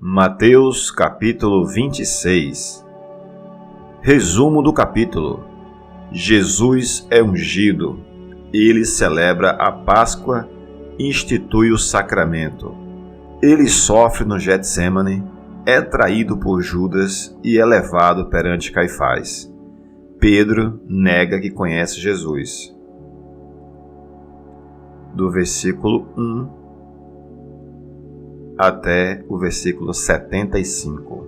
Mateus capítulo 26. Resumo do capítulo. Jesus é ungido. Ele celebra a Páscoa e institui o sacramento. Ele sofre no Getsêmani, é traído por Judas e é levado perante Caifás. Pedro nega que conhece Jesus. Do versículo 1 até o versículo 75.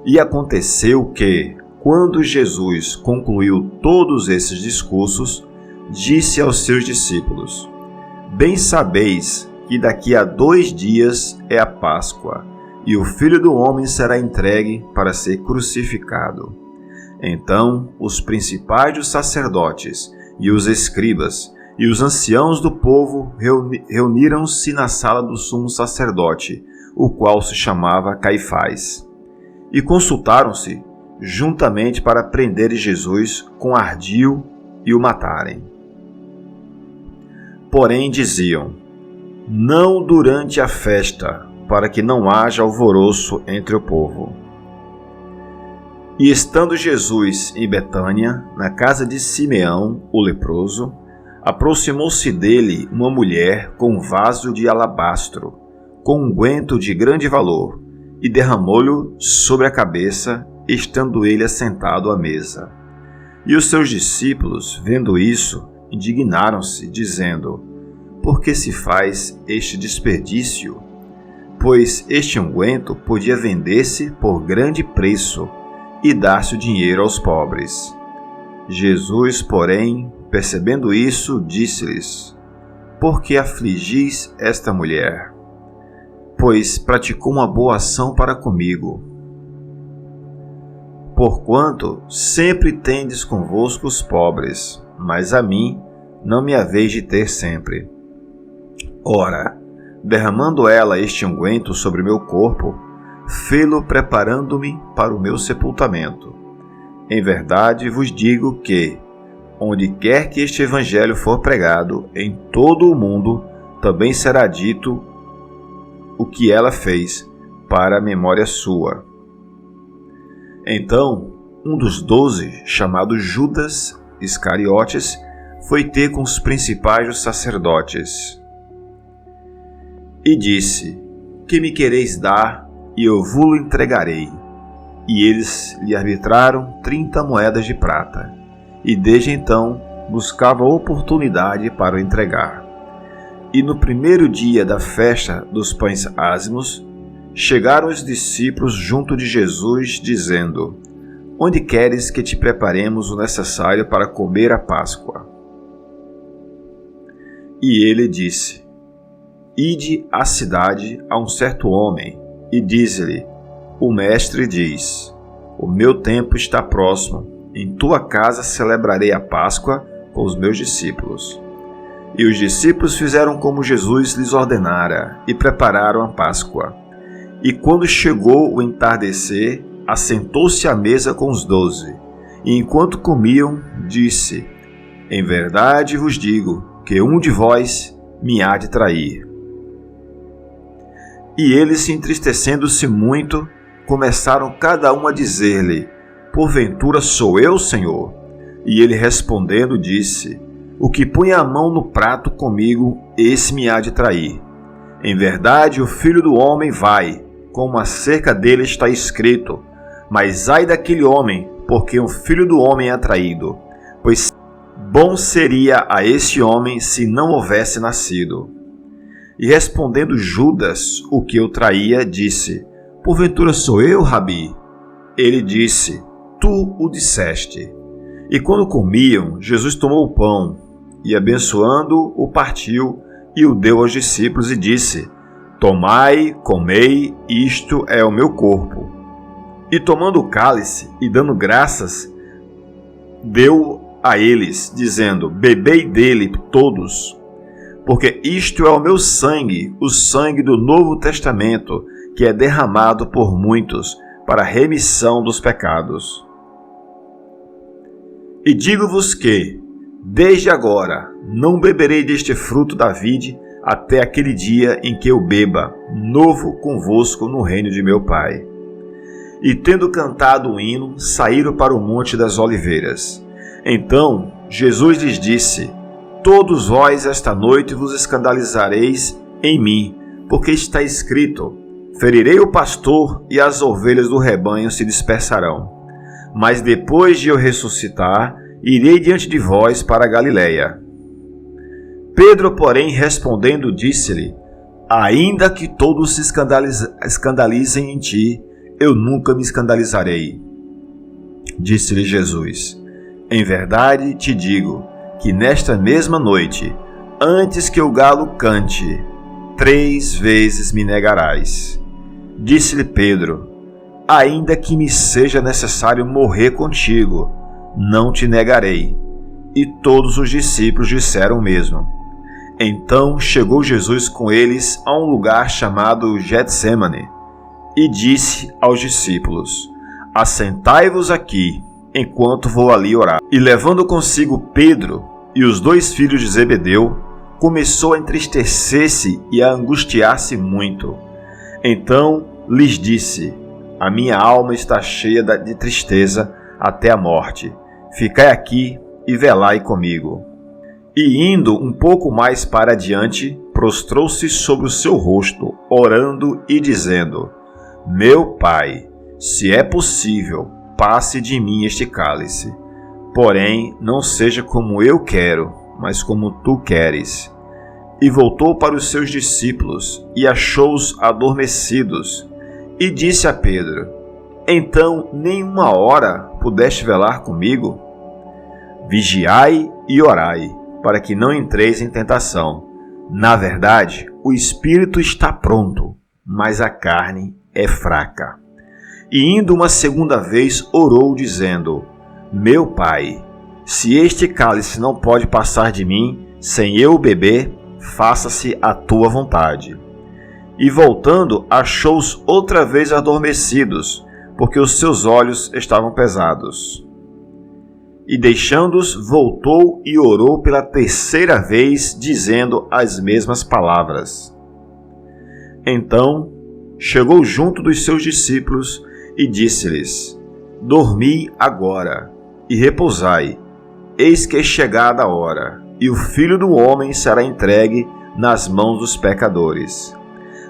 E aconteceu que, quando Jesus concluiu todos esses discursos, disse aos seus discípulos: Bem sabeis que daqui a 2 dias é a Páscoa, e o Filho do Homem será entregue para ser crucificado. Então os principais dos sacerdotes e os escribas e os anciãos do povo reuniram-se na sala do sumo sacerdote, o qual se chamava Caifás, e consultaram-se juntamente para prenderem Jesus com ardil e o matarem. Porém diziam: não durante a festa, para que não haja alvoroço entre o povo. E estando Jesus em Betânia, na casa de Simeão, o leproso, aproximou-se dele uma mulher com um vaso de alabastro, com unguento de grande valor, e derramou-lhe sobre a cabeça, estando ele assentado à mesa. E os seus discípulos, vendo isso, indignaram-se, dizendo: por que se faz este desperdício? Pois este unguento podia vender-se por grande preço e dar-se o dinheiro aos pobres. Jesus, porém, percebendo isso, disse-lhes: por que afligis esta mulher? Pois praticou uma boa ação para comigo. Porquanto sempre tendes convosco os pobres, mas a mim não me haveis de ter sempre. Ora, derramando ela este unguento sobre meu corpo, fê-lo preparando-me para o meu sepultamento. Em verdade vos digo que, onde quer que este evangelho for pregado, em todo o mundo, também será dito o que ela fez, para a memória sua. Então, um dos 12, chamado Judas Iscariotes, foi ter com os principais dos sacerdotes e disse: que me quereis dar, e eu vos-lo entregarei. E eles lhe arbitraram 30 moedas de prata, e desde então buscava oportunidade para o entregar. E no primeiro dia da festa dos pães ázimos, chegaram os discípulos junto de Jesus, dizendo: onde queres que te preparemos o necessário para comer a Páscoa? E ele disse: ide à cidade a um certo homem, e dize-lhe: o mestre diz, o meu tempo está próximo, em tua casa celebrarei a Páscoa com os meus discípulos. E os discípulos fizeram como Jesus lhes ordenara, e prepararam a Páscoa. E quando chegou o entardecer, assentou-se à mesa com os 12, e enquanto comiam, disse: em verdade vos digo, que um de vós me há de trair. E eles, se entristecendo-se muito, começaram cada um a dizer-lhe: porventura sou eu, Senhor? E ele respondendo disse: o que põe a mão no prato comigo, esse me há de trair. Em verdade, o Filho do Homem vai, como acerca dele está escrito, mas ai daquele homem, porque o Filho do Homem é traído. Pois bom seria a esse homem se não houvesse nascido. E respondendo Judas, o que o traía, disse: porventura sou eu, Rabi? Ele disse: tu o disseste. E quando comiam, Jesus tomou o pão, e abençoando, o partiu, e o deu aos discípulos, e disse: tomai, comei, isto é o meu corpo. E tomando o cálice, e dando graças, deu a eles, dizendo: bebei dele todos, porque isto é o meu sangue, o sangue do Novo Testamento, que é derramado por muitos para a remissão dos pecados. E digo-vos que, desde agora, não beberei deste fruto da vide, até aquele dia em que eu beba novo convosco no reino de meu Pai. E tendo cantado um hino, saíram para o Monte das Oliveiras. Então Jesus lhes disse: Todos vós esta noite vos escandalizareis em mim, porque está escrito: Ferirei o pastor e as ovelhas do rebanho se dispersarão. Mas depois de eu ressuscitar, irei diante de vós para a Galiléia. Pedro, porém, respondendo, disse-lhe: Ainda que todos se escandalizem em ti, eu nunca me escandalizarei. Disse-lhe Jesus: Em verdade te digo que nesta mesma noite, antes que o galo cante, 3 vezes me negarás. Disse-lhe Pedro: Ainda que me seja necessário morrer contigo, não te negarei. E todos os discípulos disseram o mesmo. Então chegou Jesus com eles a um lugar chamado Getsêmane, e disse aos discípulos: Assentai-vos aqui, enquanto vou ali orar. E levando consigo Pedro e os 2 filhos de Zebedeu, começou a entristecer-se e a angustiar-se muito. Então lhes disse: A minha alma está cheia de tristeza até a morte. Ficai aqui e velai comigo. E indo um pouco mais para adiante, prostrou-se sobre o seu rosto, orando e dizendo: Meu Pai, se é possível, passe de mim este cálice. Porém, não seja como eu quero, mas como tu queres. E voltou para os seus discípulos, e achou-os adormecidos, e disse a Pedro: Então nem 1 hora pudeste velar comigo? Vigiai e orai, para que não entreis em tentação. Na verdade, o espírito está pronto, mas a carne é fraca. E indo uma segunda vez, orou, dizendo: Meu Pai, se este cálice não pode passar de mim, sem eu beber, faça-se a tua vontade. E voltando, achou-os outra vez adormecidos, porque os seus olhos estavam pesados. E deixando-os, voltou e orou pela 3ª vez, dizendo as mesmas palavras. Então chegou junto dos seus discípulos e disse-lhes: Dormi agora e repousai, eis que é chegada a hora, e o Filho do Homem será entregue nas mãos dos pecadores.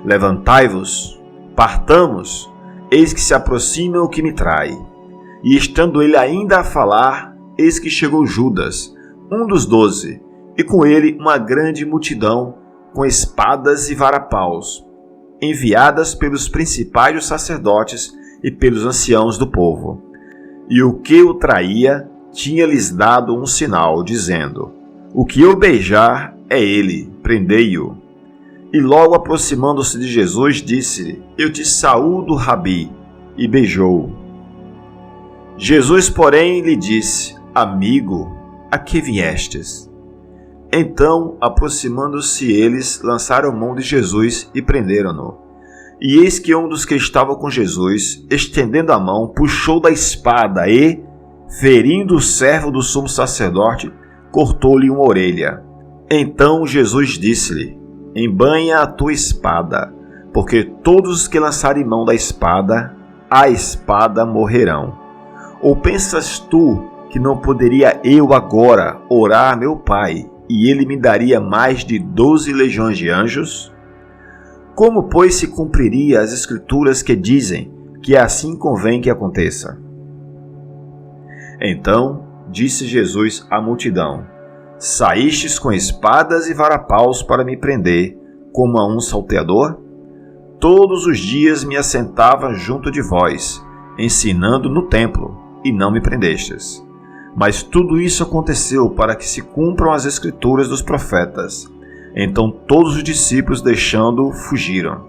Levantai-vos, partamos, eis que se aproxima o que me trai. E estando ele ainda a falar, eis que chegou Judas, um dos 12, e com ele uma grande multidão, com espadas e varapaus, enviadas pelos principais dos sacerdotes e pelos anciãos do povo. E o que o traía tinha-lhes dado um sinal, dizendo: O que eu beijar é ele, prendei-o. E logo aproximando-se de Jesus, disse-lhe: Eu te saúdo, Rabi, e beijou-o. Jesus, porém, lhe disse: Amigo, a que viestes? Então, aproximando-se eles, lançaram mão de Jesus e prenderam-no. E eis que um dos que estavam com Jesus, estendendo a mão, puxou da espada e, ferindo o servo do sumo sacerdote, cortou-lhe uma orelha. Então Jesus disse-lhe: Embainha a tua espada, porque todos os que lançarem mão da espada, a espada morrerão. Ou pensas tu que não poderia eu agora orar a meu Pai, e ele me daria mais de 12 legiões de anjos? Como, pois, se cumpriria as escrituras que dizem que assim convém que aconteça? Então disse Jesus à multidão: Saístes com espadas e varapaus para me prender, como a um salteador? Todos os dias me assentava junto de vós, ensinando no templo, e não me prendestes. Mas tudo isso aconteceu para que se cumpram as escrituras dos profetas. Então todos os discípulos, deixando-o, fugiram.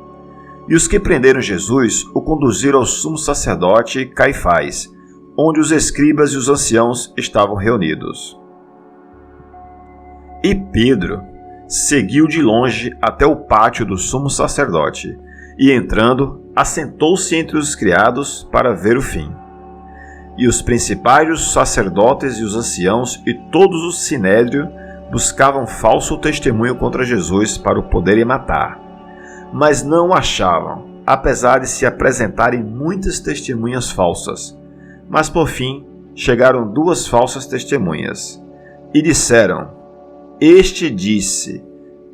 E os que prenderam Jesus o conduziram ao sumo sacerdote Caifás, onde os escribas e os anciãos estavam reunidos. E Pedro seguiu de longe até o pátio do sumo sacerdote, e entrando, assentou-se entre os criados para ver o fim. E os principais dos sacerdotes e os anciãos e todos os sinédrio buscavam falso testemunho contra Jesus para o poderem matar, mas não o achavam, apesar de se apresentarem muitas testemunhas falsas. Mas por fim chegaram 2 falsas testemunhas e disseram: Este disse: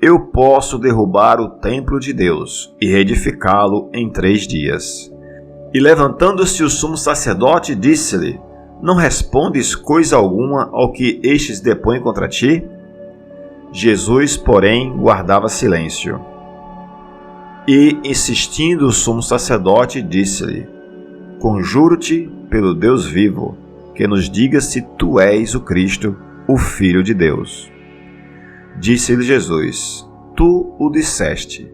Eu posso derrubar o templo de Deus e reedificá-lo em 3 dias. E levantando-se o sumo sacerdote, disse-lhe: Não respondes coisa alguma ao que estes depõem contra ti? Jesus, porém, guardava silêncio. E, insistindo o sumo sacerdote, disse-lhe: Conjuro-te pelo Deus vivo, que nos diga se tu és o Cristo, o Filho de Deus. Disse-lhe Jesus: Tu o disseste.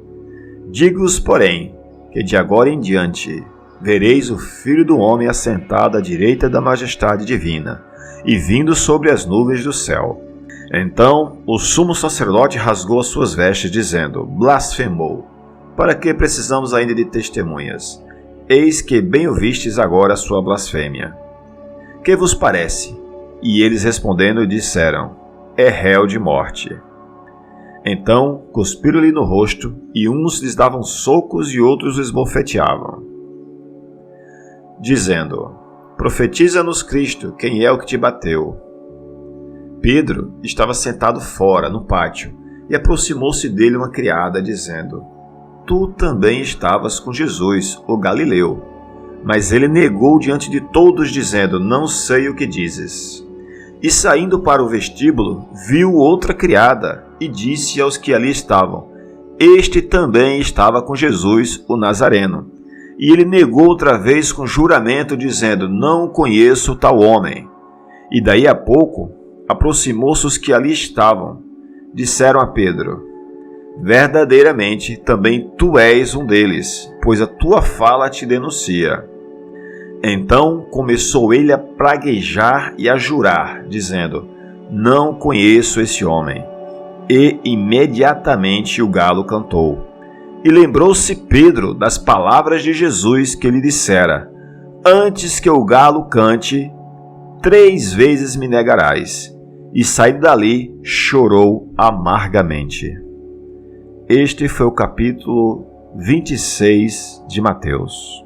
Digo-vos, porém, que de agora em diante vereis o Filho do Homem assentado à direita da majestade divina e vindo sobre as nuvens do céu. Então o sumo sacerdote rasgou as suas vestes, dizendo: Blasfemou! Para que precisamos ainda de testemunhas? Eis que bem ouvistes agora a sua blasfêmia. Que vos parece? E eles respondendo disseram: É réu de morte. Então cuspiram-lhe no rosto, e uns lhes davam socos e outros o esbofeteavam, dizendo: Profetiza-nos, Cristo, quem é o que te bateu? Pedro estava sentado fora, no pátio, e aproximou-se dele uma criada, dizendo: Tu também estavas com Jesus, o Galileu. Mas ele negou diante de todos, dizendo: Não sei o que dizes. E saindo para o vestíbulo, viu outra criada, e disse aos que ali estavam: Este também estava com Jesus, o Nazareno. E ele negou outra vez com juramento, dizendo: Não conheço tal homem. E daí a pouco, aproximou-se os que ali estavam. Disseram a Pedro: Verdadeiramente, também tu és um deles, pois a tua fala te denuncia. Então começou ele a praguejar e a jurar, dizendo: Não conheço esse homem. E imediatamente o galo cantou. E lembrou-se Pedro das palavras de Jesus que lhe dissera: Antes que o galo cante, 3 vezes me negarás. E saindo dali, chorou amargamente. Este foi o capítulo 26 de Mateus.